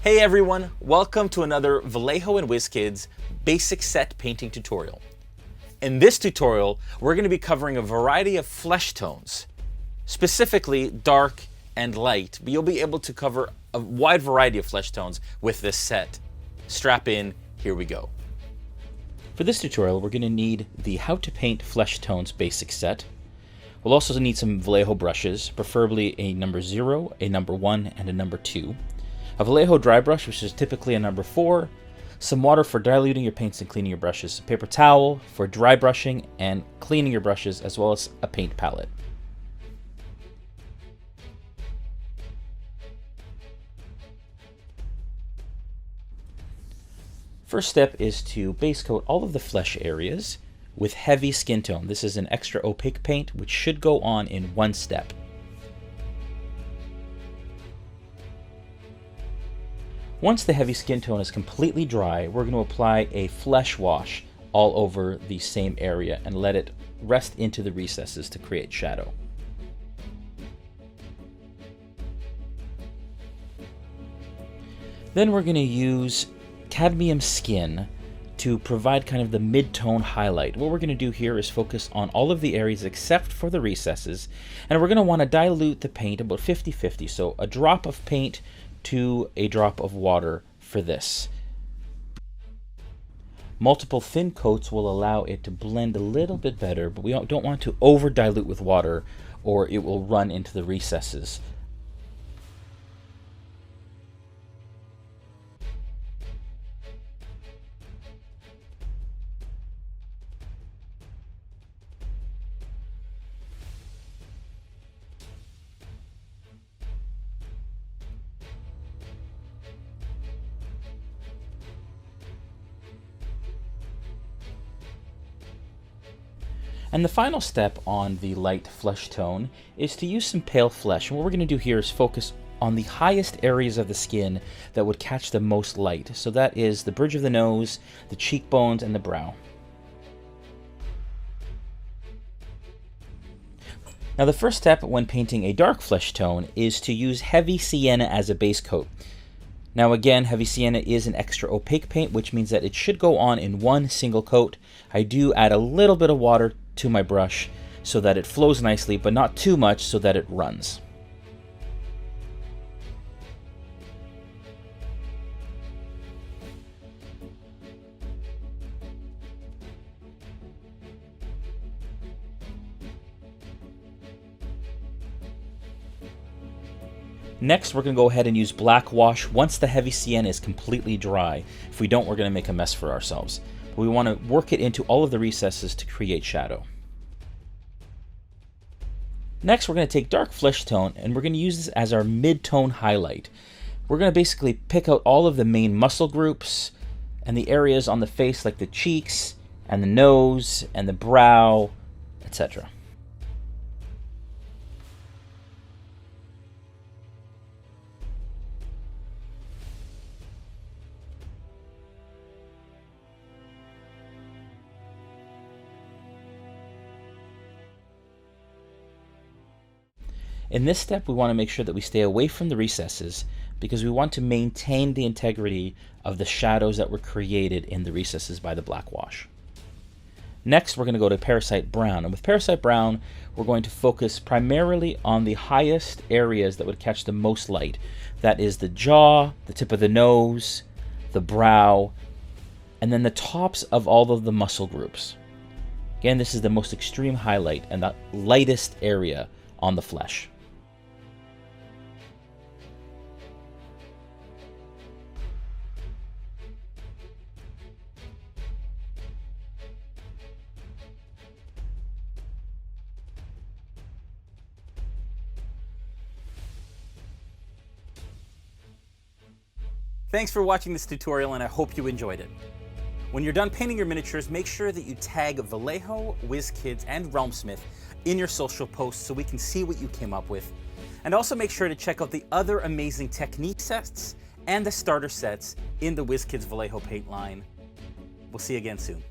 Hey everyone, welcome to another Vallejo and WizKids basic set painting tutorial. In this tutorial, we're going to be covering a variety of flesh tones, specifically dark and light, but you'll be able to cover a wide variety of flesh tones with this set. Strap in, here we go. For this tutorial, we're going to need the How to Paint Flesh Tones basic set. We'll also need some Vallejo brushes, preferably a number 0, a number 1, and a number 2. A Vallejo dry brush, which is typically a number 4, some water for diluting your paints and cleaning your brushes, a paper towel for dry brushing and cleaning your brushes, as well as a paint palette. First step is to base coat all of the flesh areas with heavy skin tone. This is an extra opaque paint, which should go on in one step. Once the heavy skin tone is completely dry, we're going to apply a flesh wash all over the same area and let it rest into the recesses to create shadow. Then we're going to use cadmium skin to provide kind of the mid-tone highlight. What we're going to do here is focus on all of the areas except for the recesses, and we're going to want to dilute the paint about 50-50, so a drop of paint to a drop of water for this. Multiple thin coats will allow it to blend a little bit better, but we don't want to over dilute with water or it will run into the recesses. And the final step on the light flesh tone is to use some pale flesh. And what we're going to do here is focus on the highest areas of the skin that would catch the most light. So that is the bridge of the nose, the cheekbones, and the brow. Now the first step when painting a dark flesh tone is to use heavy sienna as a base coat. Now again, heavy sienna is an extra opaque paint, which means that it should go on in one single coat. I do add a little bit of water to my brush so that it flows nicely, but not too much so that it runs. Next, we're going to go ahead and use black wash once the heavy sienna is completely dry. If we don't, we're going to make a mess for ourselves. But we want to work it into all of the recesses to create shadow. Next, we're going to take dark flesh tone and we're going to use this as our mid-tone highlight. We're going to basically pick out all of the main muscle groups and the areas on the face like the cheeks and the nose and the brow, etc. In this step, we want to make sure that we stay away from the recesses because we want to maintain the integrity of the shadows that were created in the recesses by the black wash. Next, we're going to go to Parasite Brown. And with Parasite Brown, we're going to focus primarily on the highest areas that would catch the most light. That is the jaw, the tip of the nose, the brow, and then the tops of all of the muscle groups. Again, this is the most extreme highlight and the lightest area on the flesh. Thanks for watching this tutorial and I hope you enjoyed it. When you're done painting your miniatures, make sure that you tag Vallejo, WizKids, and Realmsmith in your social posts so we can see what you came up with. And also make sure to check out the other amazing technique sets and the starter sets in the WizKids Vallejo paint line. We'll see you again soon.